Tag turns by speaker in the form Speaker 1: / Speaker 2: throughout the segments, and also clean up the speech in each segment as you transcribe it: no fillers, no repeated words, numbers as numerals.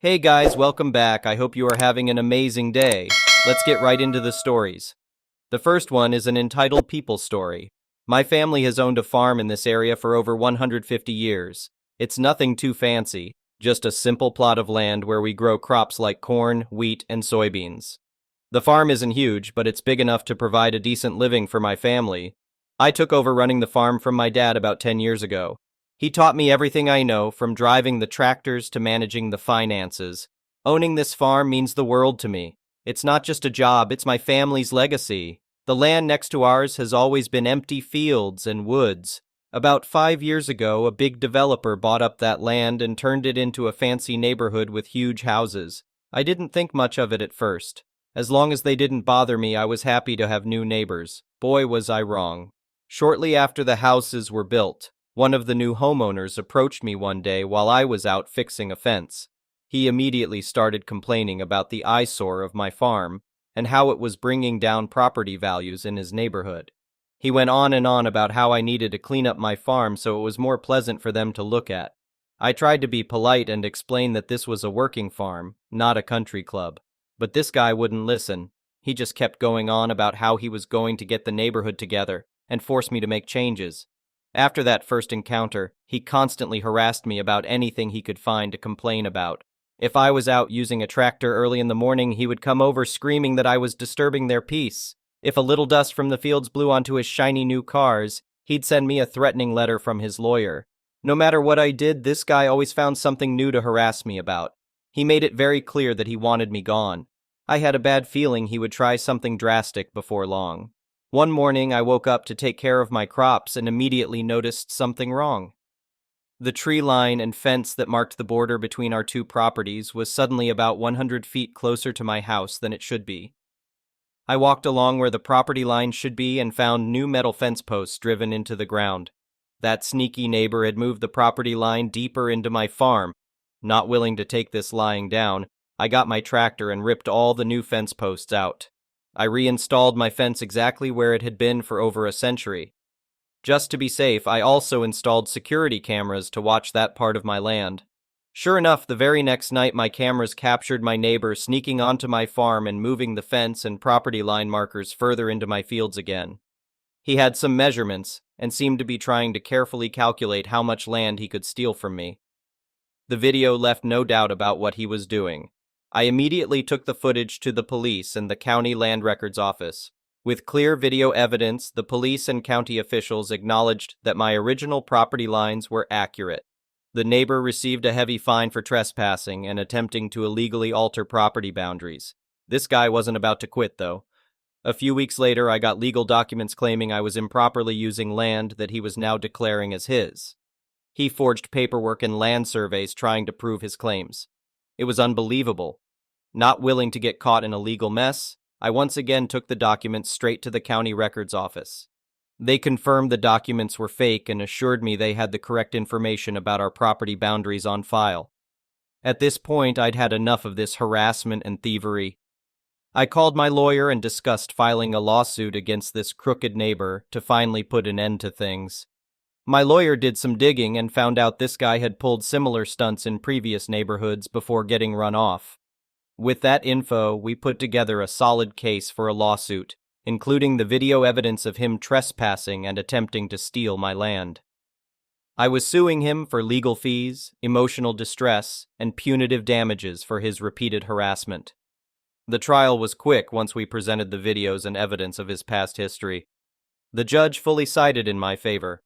Speaker 1: Hey guys, welcome back. I hope you are having an amazing day. Let's get right into the stories. The first one is an entitled People story. My family has owned a farm in this area for over 150 years. It's nothing too fancy, just a simple plot of land where we grow crops like corn, wheat, and soybeans. The farm isn't huge, but it's big enough to provide a decent living for my family. I took over running the farm from my dad about 10 years ago. He taught me everything I know, from driving the tractors to managing the finances. Owning this farm means the world to me. It's not just a job, it's my family's legacy. The land next to ours has always been empty fields and woods. About 5 years ago, a big developer bought up that land and turned it into a fancy neighborhood with huge houses. I didn't think much of it at first. As long as they didn't bother me, I was happy to have new neighbors. Boy, was I wrong. Shortly after the houses were built, one of the new homeowners approached me one day while I was out fixing a fence. He immediately started complaining about the eyesore of my farm and how it was bringing down property values in his neighborhood. He went on and on about how I needed to clean up my farm so it was more pleasant for them to look at. I tried to be polite and explain that this was a working farm, not a country club. But this guy wouldn't listen. He just kept going on about how he was going to get the neighborhood together and force me to make changes. After that first encounter, he constantly harassed me about anything he could find to complain about. If I was out using a tractor early in the morning, he would come over screaming that I was disturbing their peace. If a little dust from the fields blew onto his shiny new cars, he'd send me a threatening letter from his lawyer. No matter what I did, this guy always found something new to harass me about. He made it very clear that he wanted me gone. I had a bad feeling he would try something drastic before long. One morning, I woke up to take care of my crops and immediately noticed something wrong. The tree line and fence that marked the border between our two properties was suddenly about 100 feet closer to my house than it should be. I walked along where the property line should be and found new metal fence posts driven into the ground. That sneaky neighbor had moved the property line deeper into my farm. Not willing to take this lying down, I got my tractor and ripped all the new fence posts out. I reinstalled my fence exactly where it had been for over a century. Just to be safe, I also installed security cameras to watch that part of my land. Sure enough, the very next night my cameras captured my neighbor sneaking onto my farm and moving the fence and property line markers further into my fields again. He had some measurements and seemed to be trying to carefully calculate how much land he could steal from me. The video left no doubt about what he was doing. I immediately took the footage to the police and the county land records office. With clear video evidence, the police and county officials acknowledged that my original property lines were accurate. The neighbor received a heavy fine for trespassing and attempting to illegally alter property boundaries. This guy wasn't about to quit, though. A few weeks later, I got legal documents claiming I was improperly using land that he was now declaring as his. He forged paperwork and land surveys trying to prove his claims. It was unbelievable. Not willing to get caught in a legal mess, I once again took the documents straight to the county records office. They confirmed the documents were fake and assured me they had the correct information about our property boundaries on file. At this point, I'd had enough of this harassment and thievery. I called my lawyer and discussed filing a lawsuit against this crooked neighbor to finally put an end to things. My lawyer did some digging and found out this guy had pulled similar stunts in previous neighborhoods before getting run off. With that info, we put together a solid case for a lawsuit, including the video evidence of him trespassing and attempting to steal my land. I was suing him for legal fees, emotional distress, and punitive damages for his repeated harassment. The trial was quick once we presented the videos and evidence of his past history. The judge fully sided in my favor.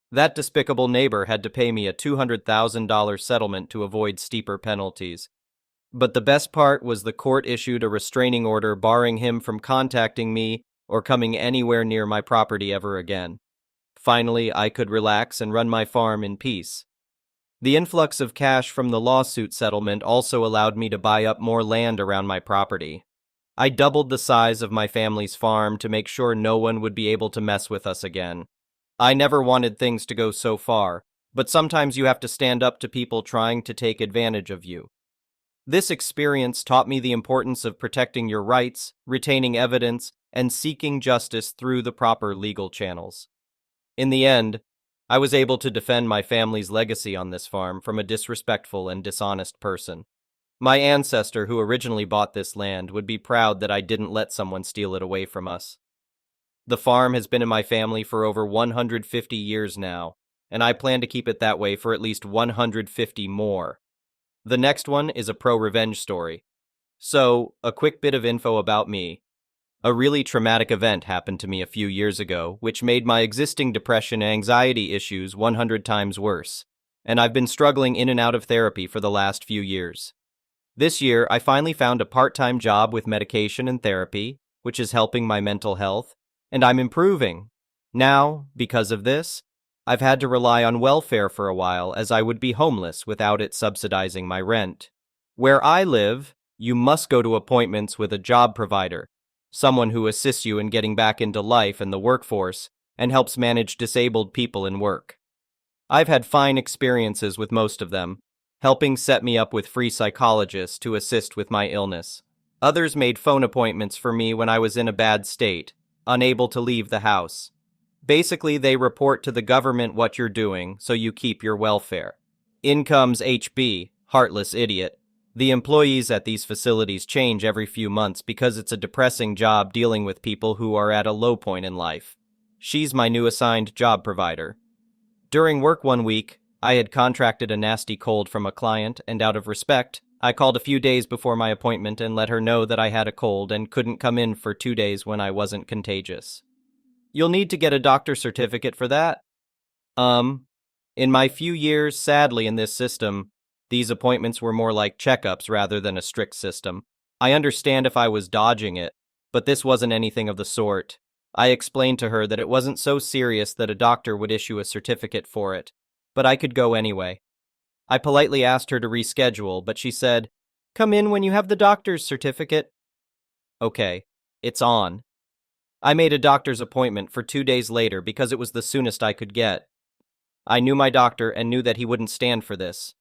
Speaker 1: That despicable neighbor had to pay me a $200,000 settlement to avoid steeper penalties. But the best part was the court issued a restraining order barring him from contacting me or coming anywhere near my property ever again. Finally, I could relax and run my farm in peace. The influx of cash from the lawsuit settlement also allowed me to buy up more land around my property. I doubled the size of my family's farm to make sure no one would be able to mess with us again. I never wanted things to go so far, but sometimes you have to stand up to people trying to take advantage of you. This experience taught me the importance of protecting your rights, retaining evidence, and seeking justice through the proper legal channels. In the end, I was able to defend my family's legacy on this farm from a disrespectful and dishonest person. My ancestor, who originally bought this land, would be proud that I didn't let someone steal it away from us. The farm has been in my family for over 150 years now, and I plan to keep it that way for at least 150 more. The next one is a pro-revenge story. So, a quick bit of info about me. A really traumatic event happened to me a few years ago, which made my existing depression and anxiety issues 100 times worse, and I've been struggling in and out of therapy for the last few years. This year, I finally found a part-time job with medication and therapy, which is helping my mental health, and I'm improving. Now, because of this, I've had to rely on welfare for a while, as I would be homeless without it subsidizing my rent. Where I live, you must go to appointments with a job provider, someone who assists you in getting back into life and the workforce, and helps manage disabled people in work. I've had fine experiences with most of them, helping set me up with free psychologists to assist with my illness. Others made phone appointments for me when I was in a bad state, unable to leave the house. Basically, they report to the government what you're doing, so you keep your welfare. In comes HB, heartless idiot. The employees at these facilities change every few months because it's a depressing job dealing with people who are at a low point in life. She's my new assigned job provider. During work one week, I had contracted a nasty cold from a client, and out of respect, I called a few days before my appointment and let her know that I had a cold and couldn't come in for 2 days when I wasn't contagious. You'll need to get a doctor's certificate for that. In my few years, sadly, in this system, these appointments were more like checkups rather than a strict system. I understand if I was dodging it, but this wasn't anything of the sort. I explained to her that it wasn't so serious that a doctor would issue a certificate for it, but I could go anyway. I politely asked her to reschedule, but she said, "Come in when you have the doctor's certificate." Okay, it's on. I made a doctor's appointment for 2 days later because it was the soonest I could get. I knew my doctor and knew that he wouldn't stand for this.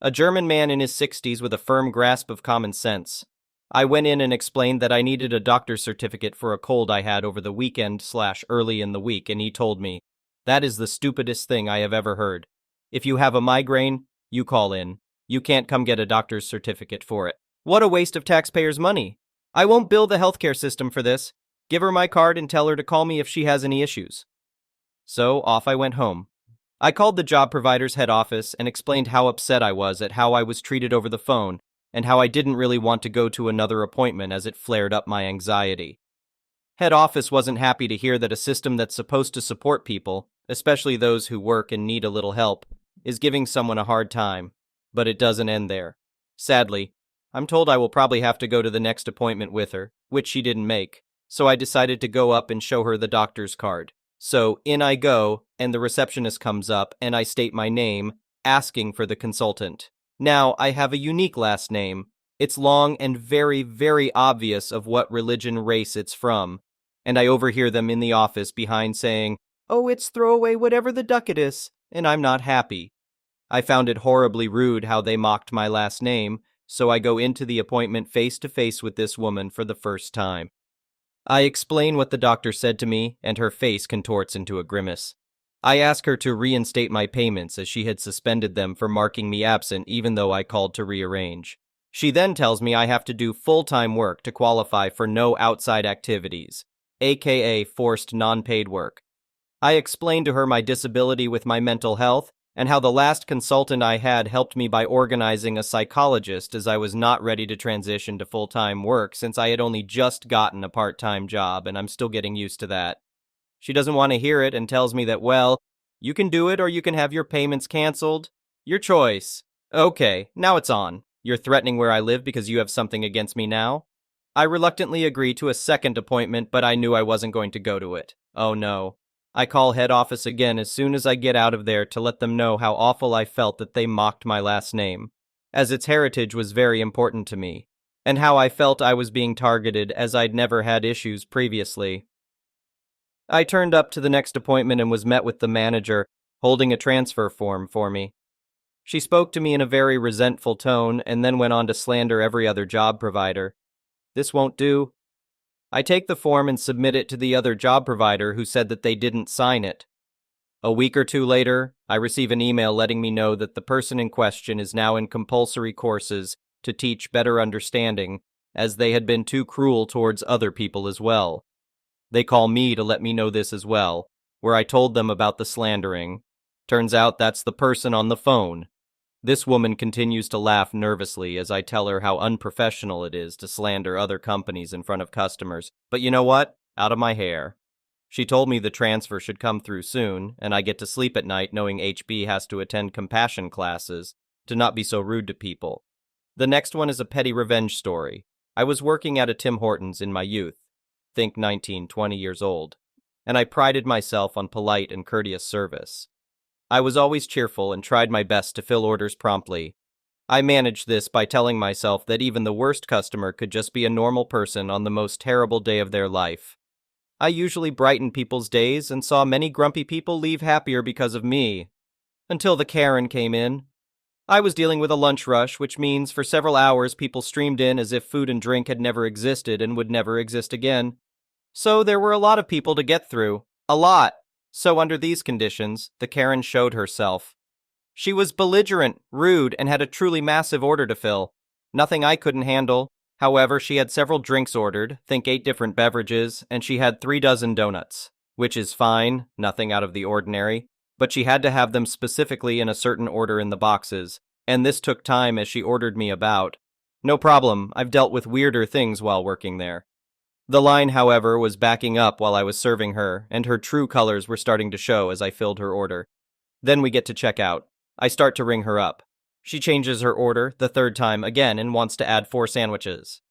Speaker 1: A German man in his 60s with a firm grasp of common sense. I went in and explained that I needed a doctor's certificate for a cold I had over the weekend/early in the week, and he told me, "That is the stupidest thing I have ever heard. If you have a migraine, you call in. You can't come get a doctor's certificate for it. What a waste of taxpayers' money. I won't bill the healthcare system for this. Give her my card and tell her to call me if she has any issues." So off I went home. I called the job provider's head office and explained how upset I was at how I was treated over the phone and how I didn't really want to go to another appointment as it flared up my anxiety. Head office wasn't happy to hear that a system that's supposed to support people, especially those who work and need a little help, is giving someone a hard time. But it doesn't end there. Sadly, I'm told I will probably have to go to the next appointment with her, which she didn't make, so I decided to go up and show her the doctor's card. So in I go, and the receptionist comes up, and I state my name, asking for the consultant. Now, I have a unique last name. It's long and very, very obvious of what religion race it's from, and I overhear them in the office behind saying, "Oh, it's throw away whatever the ducat is," and I'm not happy. I found it horribly rude how they mocked my last name, so I go into the appointment face to face with this woman for the first time. I explain what the doctor said to me, and her face contorts into a grimace. I ask her to reinstate my payments as she had suspended them for marking me absent even though I called to rearrange. She then tells me I have to do full-time work to qualify for no outside activities, aka forced non-paid work. I explain to her my disability with my mental health and how the last consultant I had helped me by organizing a psychologist as I was not ready to transition to full-time work since I had only just gotten a part-time job and I'm still getting used to that. She doesn't want to hear it and tells me that, well, you can do it or you can have your payments canceled. Your choice. Okay, now it's on. You're threatening where I live because you have something against me now? I reluctantly agree to a second appointment, but I knew I wasn't going to go to it. Oh no. I call head office again as soon as I get out of there to let them know how awful I felt that they mocked my last name, as its heritage was very important to me, and how I felt I was being targeted as I'd never had issues previously. I turned up to the next appointment and was met with the manager holding a transfer form for me. She spoke to me in a very resentful tone and then went on to slander every other job provider. This won't do. I take the form and submit it to the other job provider who said that they didn't sign it. A week or two later, I receive an email letting me know that the person in question is now in compulsory courses to teach better understanding, as they had been too cruel towards other people as well. They call me to let me know this as well, where I told them about the slandering. Turns out that's the person on the phone. This woman continues to laugh nervously as I tell her how unprofessional it is to slander other companies in front of customers. But you know what? Out of my hair. She told me the transfer should come through soon, and I get to sleep at night knowing HB has to attend compassion classes to not be so rude to people. The next one is a petty revenge story. I was working at a Tim Hortons in my youth, think 19, 20 years old, and I prided myself on polite and courteous service. I was always cheerful and tried my best to fill orders promptly. I managed this by telling myself that even the worst customer could just be a normal person on the most terrible day of their life. I usually brightened people's days and saw many grumpy people leave happier because of me. Until the Karen came in. I was dealing with a lunch rush, which means for several hours people streamed in as if food and drink had never existed and would never exist again. So there were a lot of people to get through. A lot. So under these conditions, the Karen showed herself. She was belligerent, rude, and had a truly massive order to fill. Nothing I couldn't handle. However, she had several drinks ordered, think 8 different beverages, and she had 3 dozen donuts, which is fine, nothing out of the ordinary, but she had to have them specifically in a certain order in the boxes, and this took time as she ordered me about. No problem, I've dealt with weirder things while working there. The line, however, was backing up while I was serving her, and her true colors were starting to show as I filled her order. Then we get to check out. I start to ring her up. She changes her order, the 3rd time again, and wants to add 4 sandwiches.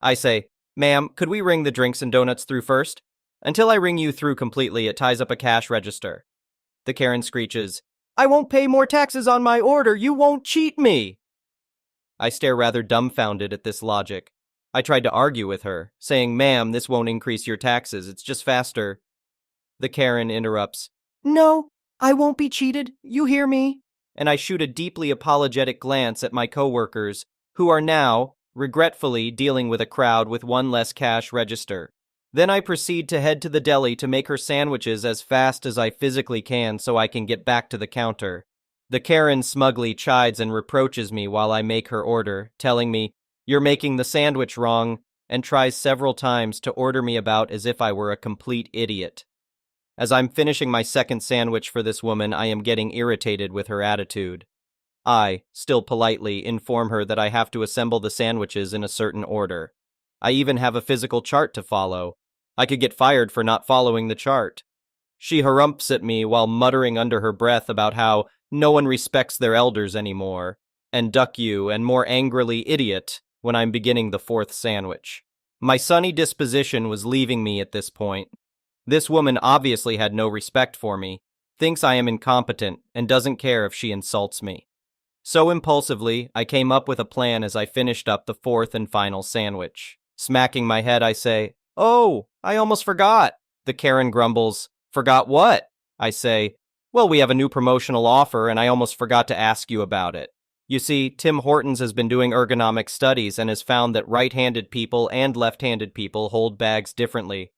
Speaker 1: I say, "Ma'am, could we ring the drinks and donuts through first? Until I ring you through completely, it ties up a cash register." The Karen screeches, "I won't pay more taxes on my order, you won't cheat me!" I stare rather dumbfounded at this logic. I tried to argue with her, saying, "Ma'am, this won't increase your taxes, it's just faster." The Karen interrupts, "No, I won't be cheated, you hear me?" And I shoot a deeply apologetic glance at my coworkers, who are now, regretfully, dealing with a crowd with 1 less cash register. Then I proceed to head to the deli to make her sandwiches as fast as I physically can so I can get back to the counter. The Karen smugly chides and reproaches me while I make her order, telling me, "You're making the sandwich wrong," and tries several times to order me about as if I were a complete idiot. As I'm finishing my 2nd sandwich for this woman, I am getting irritated with her attitude. I, still politely, inform her that I have to assemble the sandwiches in a certain order. I even have a physical chart to follow. I could get fired for not following the chart. She harumphs at me while muttering under her breath about how no one respects their elders anymore, and "duck you," and more angrily, "idiot," when I'm beginning the 4th sandwich. My sunny disposition was leaving me at this point. This woman obviously had no respect for me, thinks I am incompetent, and doesn't care if she insults me. So impulsively, I came up with a plan as I finished up the 4th and final sandwich. Smacking my head, I say, "Oh, I almost forgot." The Karen grumbles, "Forgot what?" I say, "Well, we have a new promotional offer, and I almost forgot to ask you about it. You see, Tim Hortons has been doing ergonomic studies and has found that right-handed people and left-handed people hold bags differently."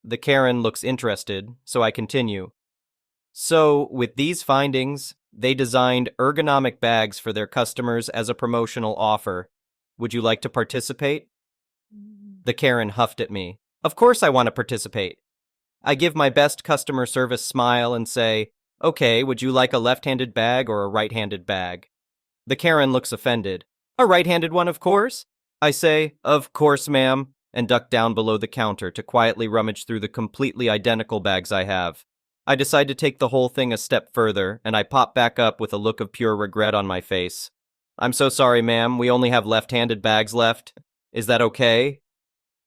Speaker 1: The Karen looks interested, so I continue. "So, with these findings, they designed ergonomic bags for their customers as a promotional offer. Would you like to participate?" The Karen huffed at me. "Of course I want to participate." I give my best customer service smile and say, "Okay, would you like a left-handed bag or a right-handed bag?" The Karen looks offended. "A right-handed one, of course." I say, "Of course, ma'am," and duck down below the counter to quietly rummage through the completely identical bags I have. I decide to take the whole thing a step further, and I pop back up with a look of pure regret on my face. "I'm so sorry, ma'am, we only have left-handed bags left. Is that okay?"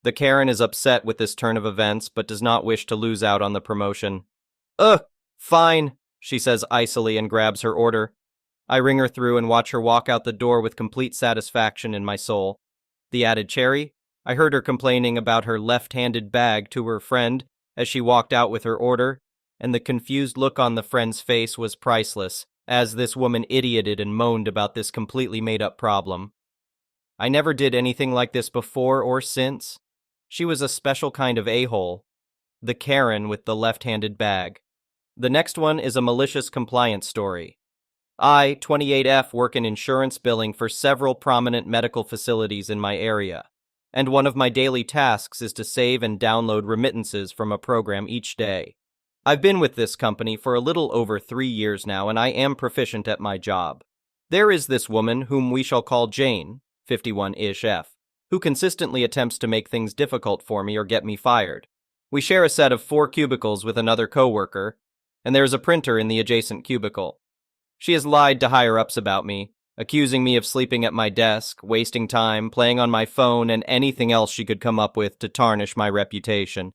Speaker 1: The Karen is upset with this turn of events, but does not wish to lose out on the promotion. "Ugh, fine," she says icily and grabs her order. I ring her through and watch her walk out the door with complete satisfaction in my soul. The added cherry? I heard her complaining about her left-handed bag to her friend as she walked out with her order, and the confused look on the friend's face was priceless, as this woman idioted and moaned about this completely made-up problem. I never did anything like this before or since. She was a special kind of a-hole. The Karen with the left-handed bag. The next one is a malicious compliance story. I, 28F, work in insurance billing for several prominent medical facilities in my area, and one of my daily tasks is to save and download remittances from a program each day. I've been with this company for a little over 3 years now, and I am proficient at my job. There is this woman, whom we shall call Jane, 51-ish F, who consistently attempts to make things difficult for me or get me fired. We share a set of 4 cubicles with another coworker, and there is a printer in the adjacent cubicle. She has lied to higher-ups about me, accusing me of sleeping at my desk, wasting time, playing on my phone, and anything else she could come up with to tarnish my reputation.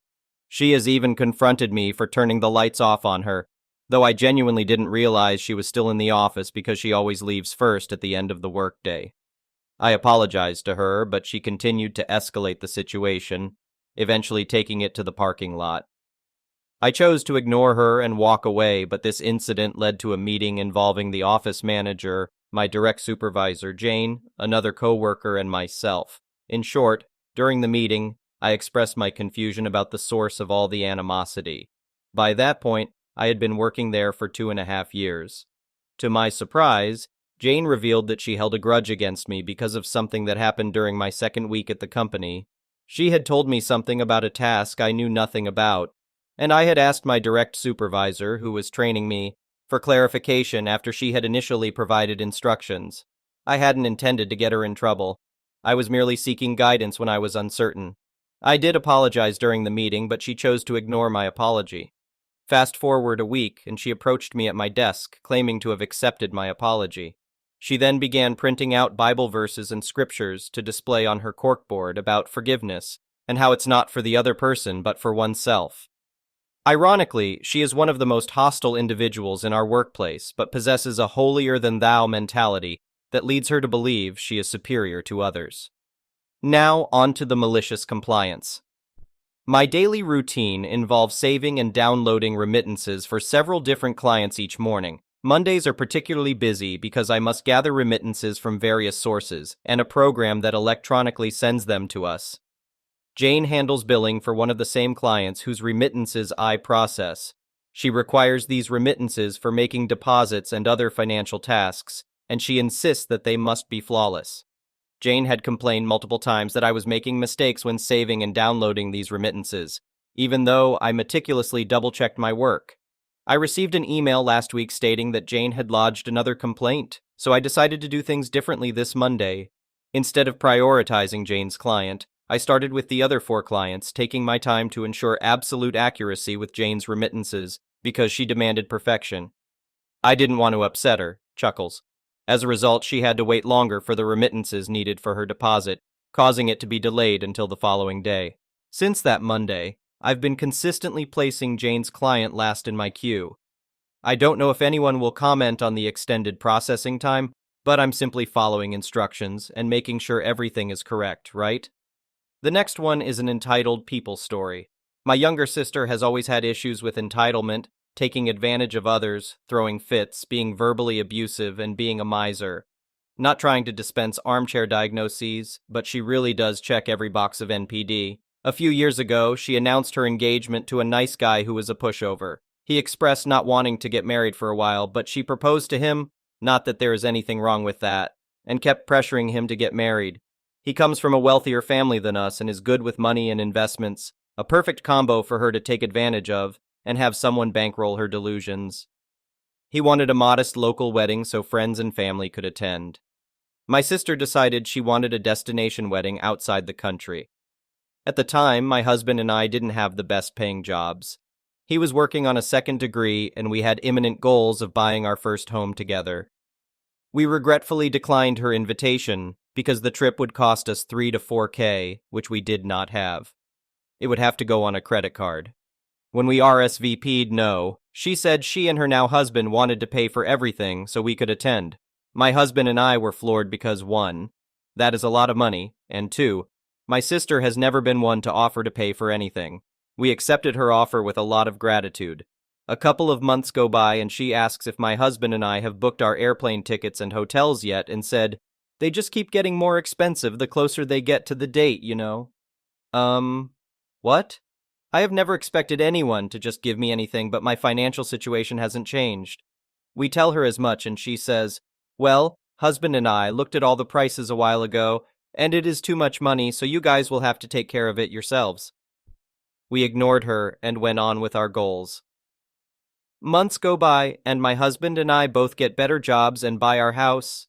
Speaker 1: She has even confronted me for turning the lights off on her, though I genuinely didn't realize she was still in the office because she always leaves first at the end of the workday. I apologized to her, but she continued to escalate the situation, eventually taking it to the parking lot. I chose to ignore her and walk away, but this incident led to a meeting involving the office manager, my direct supervisor, Jane, another coworker, and myself. In short, during the meeting, I expressed my confusion about the source of all the animosity. By that point, I had been working there for 2.5 years. To my surprise, Jane revealed that she held a grudge against me because of something that happened during my second week at the company. She had told me something about a task I knew nothing about, and I had asked my direct supervisor, who was training me, for clarification after she had initially provided instructions. I hadn't intended to get her in trouble. I was merely seeking guidance when I was uncertain. I did apologize during the meeting, but she chose to ignore my apology. Fast forward a week, and she approached me at my desk, claiming to have accepted my apology. She then began printing out Bible verses and scriptures to display on her corkboard about forgiveness, and how it's not for the other person, but for oneself. Ironically, she is one of the most hostile individuals in our workplace, but possesses a holier-than-thou mentality that leads her to believe she is superior to others. Now, on to the malicious compliance. My daily routine involves saving and downloading remittances for several different clients each morning. Mondays are particularly busy because I must gather remittances from various sources and a program that electronically sends them to us. Jane handles billing for one of the same clients whose remittances I process. She requires these remittances for making deposits and other financial tasks, and she insists that they must be flawless. Jane had complained multiple times that I was making mistakes when saving and downloading these remittances, even though I meticulously double-checked my work. I received an email last week stating that Jane had lodged another complaint, so I decided to do things differently this Monday. Instead of prioritizing Jane's client, I started with the other 4 clients, taking my time to ensure absolute accuracy with Jane's remittances because she demanded perfection. I didn't want to upset her, chuckles. As a result, she had to wait longer for the remittances needed for her deposit, causing it to be delayed until the following day. Since that Monday, I've been consistently placing Jane's client last in my queue. I don't know if anyone will comment on the extended processing time, but I'm simply following instructions and making sure everything is correct, right? The next one is an entitled people story. My younger sister has always had issues with entitlement, taking advantage of others, throwing fits, being verbally abusive, and being a miser. Not trying to dispense armchair diagnoses, but she really does check every box of NPD. A few years ago, she announced her engagement to a nice guy who was a pushover. He expressed not wanting to get married for a while, but she proposed to him, not that there is anything wrong with that, and kept pressuring him to get married. He comes from a wealthier family than us and is good with money and investments, a perfect combo for her to take advantage of and have someone bankroll her delusions. He wanted a modest local wedding so friends and family could attend. My sister decided she wanted a destination wedding outside the country. At the time, my husband and I didn't have the best paying jobs. He was working on a second degree and we had imminent goals of buying our first home together. We regretfully declined her invitation because the trip would cost us $3 to $4K, which we did not have. It would have to go on a credit card. When we RSVP'd no, she said she and her now husband wanted to pay for everything so we could attend. My husband and I were floored because 1, that is a lot of money, and 2, my sister has never been one to offer to pay for anything. We accepted her offer with a lot of gratitude. A couple of months go by and she asks if my husband and I have booked our airplane tickets and hotels yet and said, they just keep getting more expensive the closer they get to the date, you know. What? I have never expected anyone to just give me anything, but my financial situation hasn't changed. We tell her as much and she says, "Well, husband and I looked at all the prices a while ago, and it is too much money, so you guys will have to take care of it yourselves." We ignored her and went on with our goals. Months go by, and my husband and I both get better jobs and buy our house.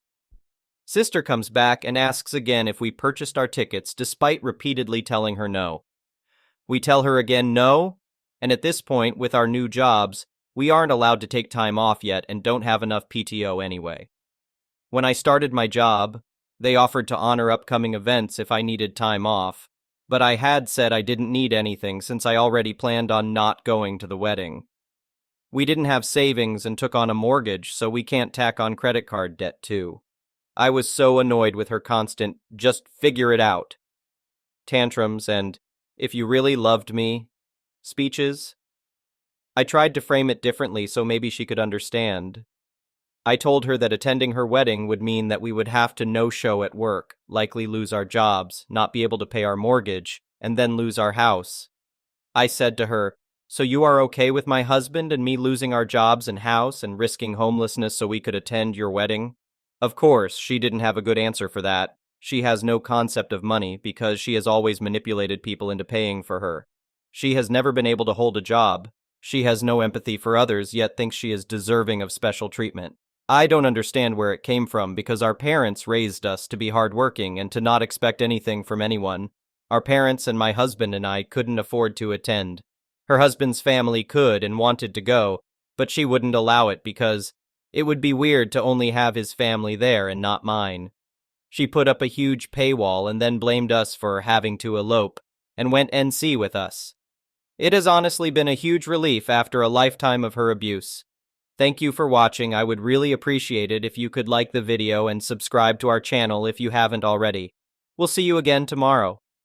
Speaker 1: Sister comes back and asks again if we purchased our tickets, despite repeatedly telling her no. We tell her again no, and at this point, with our new jobs, we aren't allowed to take time off yet and don't have enough PTO anyway. When I started my job, they offered to honor upcoming events if I needed time off, but I had said I didn't need anything since I already planned on not going to the wedding. We didn't have savings and took on a mortgage, so we can't tack on credit card debt too. I was so annoyed with her constant, "just figure it out" tantrums and "if you really loved me" speeches. I tried to frame it differently so maybe she could understand. I told her that attending her wedding would mean that we would have to no-show at work, likely lose our jobs, not be able to pay our mortgage, and then lose our house. I said to her, "So you are okay with my husband and me losing our jobs and house and risking homelessness so we could attend your wedding?" Of course, she didn't have a good answer for that. She has no concept of money because she has always manipulated people into paying for her. She has never been able to hold a job. She has no empathy for others, yet thinks she is deserving of special treatment. I don't understand where it came from because our parents raised us to be hardworking and to not expect anything from anyone. Our parents and my husband and I couldn't afford to attend. Her husband's family could and wanted to go, but she wouldn't allow it because it would be weird to only have his family there and not mine. She put up a huge paywall and then blamed us for having to elope and went NC with us. It has honestly been a huge relief after a lifetime of her abuse. Thank you for watching. I would really appreciate it if you could like the video and subscribe to our channel if you haven't already. We'll see you again tomorrow.